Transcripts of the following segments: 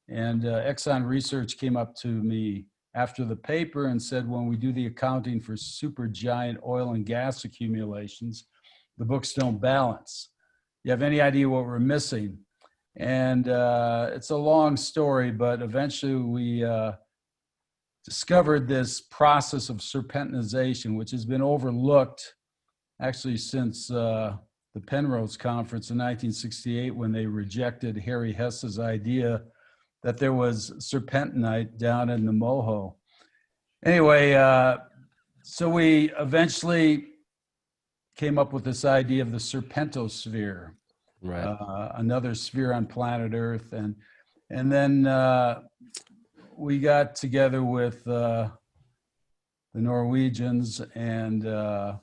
And Exxon Research came up to me after the paper and said, when we do the accounting for supergiant oil and gas accumulations, the books don't balance. You have any idea what we're missing? And it's a long story, but eventually we discovered this process of serpentinization, which has been overlooked actually since the Penrose Conference in 1968, when they rejected Harry Hess's idea that there was serpentinite down in the Moho. Anyway, so we eventually came up with this idea of the serpentosphere, right? Another sphere on planet Earth, and then we got together with the Norwegians, and the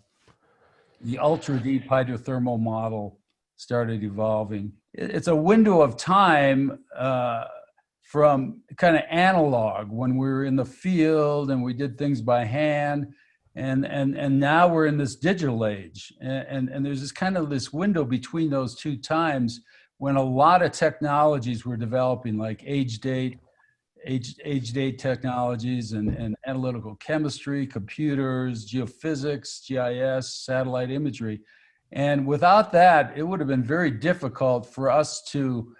ultra deep hydrothermal model started evolving. It's a window of time from kind of analog, when we were in the field and we did things by hand, and now we're in this digital age, and there's this kind of this window between those two times when a lot of technologies were developing, like age date technologies and analytical chemistry, computers, geophysics, GIS, satellite imagery. And without that, it would have been very difficult for us to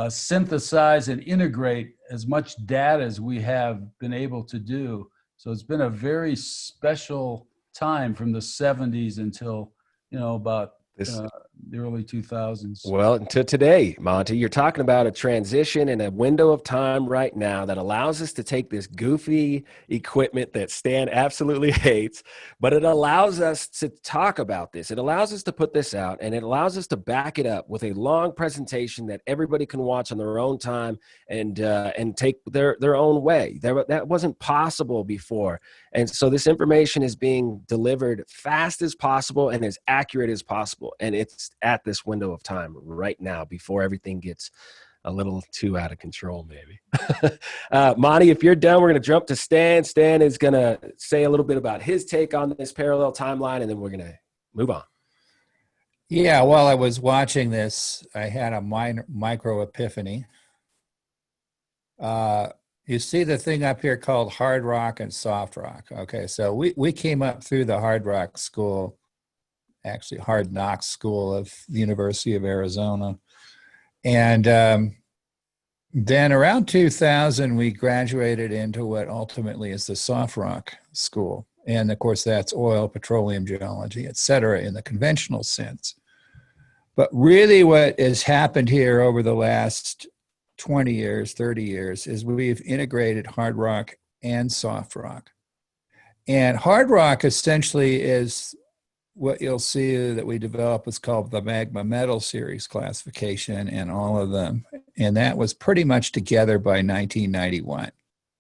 synthesize and integrate as much data as we have been able to do. So it's been a very special time from the 70s until, about the early 2000s. Well, to today, Monty, you're talking about a transition and a window of time right now that allows us to take this goofy equipment that Stan absolutely hates, but it allows us to talk about this. It allows us to put this out, and it allows us to back it up with a long presentation that everybody can watch on their own time and take their own way. That wasn't possible before. And so this information is being delivered fast as possible and as accurate as possible. And it's at this window of time right now before everything gets a little too out of control, maybe. Monty, if you're done, we're going to jump to Stan. Stan is going to say a little bit about his take on this parallel timeline, and then we're going to move on. Yeah, while I was watching this, I had a micro epiphany. You see the thing up here called hard rock and soft rock. Okay, so we came up through the hard rock school, actually hard knock school of the University of Arizona. And then around 2000, we graduated into what ultimately is the soft rock school. And of course, that's oil, petroleum geology, et cetera, in the conventional sense. But really what has happened here over the last 20 years, 30 years, is we've integrated hard rock and soft rock. And hard rock essentially is what you'll see that we developed was called the magma metal series classification, and all of them. And that was pretty much together by 1991.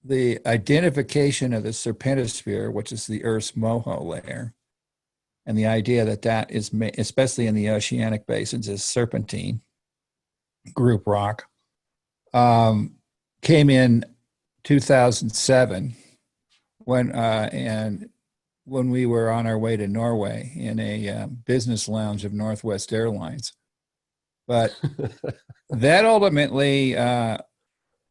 The identification of the serpentosphere, which is the Earth's Moho layer, and the idea that that is, especially in the oceanic basins, is serpentine group rock, came in 2007 when we were on our way to Norway in a business lounge of Northwest Airlines. But that ultimately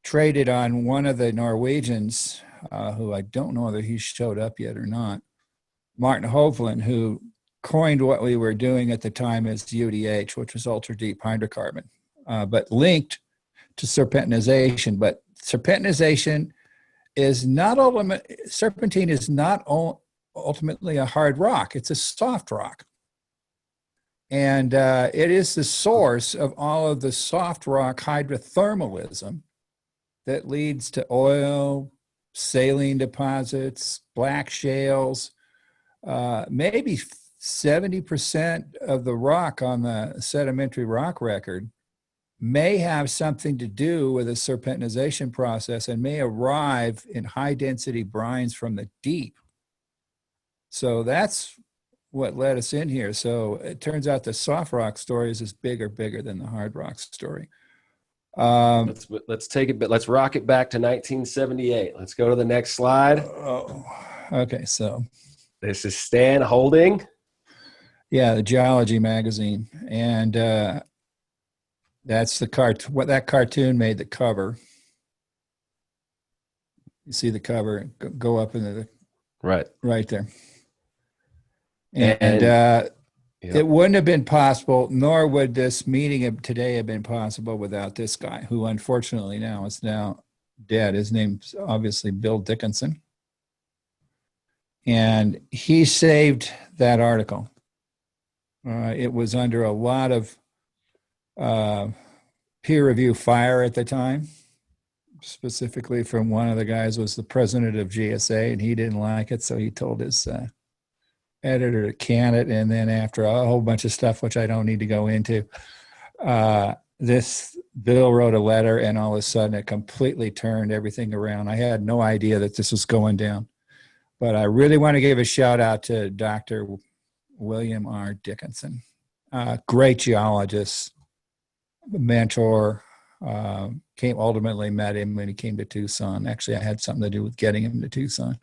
traded on one of the Norwegians, who I don't know whether he showed up yet or not, Martin Hovland, who coined what we were doing at the time as UDH, which was ultra deep hydrocarbon, but linked to serpentinization. But serpentinization is not serpentine is not ultimately a hard rock. It's a soft rock. And it is the source of all of the soft rock hydrothermalism that leads to oil, saline deposits, black shales. Maybe 70% of the rock on the sedimentary rock record may have something to do with a serpentinization process and may arrive in high density brines from the deep. So that's what led us in here. So it turns out the soft rock story is bigger than the hard rock story. Let's take it, but let's rock it back to 1978. Let's go to the next slide. Oh, okay. So this is Stan holding. Yeah, the geology magazine. And that's what that cartoon made the cover. You see the cover go up into the Right. right there. And And yeah. it wouldn't have been possible, nor would this meeting today have been possible without this guy, who unfortunately is now dead. His name's obviously Bill Dickinson. And he saved that article. It was under a lot of peer review fire at the time, specifically from one of the guys was the president of GSA, and he didn't like it, so he told his editor to can it. And then after a whole bunch of stuff, which I don't need to go into, this Bill wrote a letter, and all of a sudden it completely turned everything around. I had no idea that this was going down. But I really want to give a shout out to Dr. William R. Dickinson, great geologist, mentor. Ultimately met him when he came to Tucson. Actually, I had something to do with getting him to Tucson.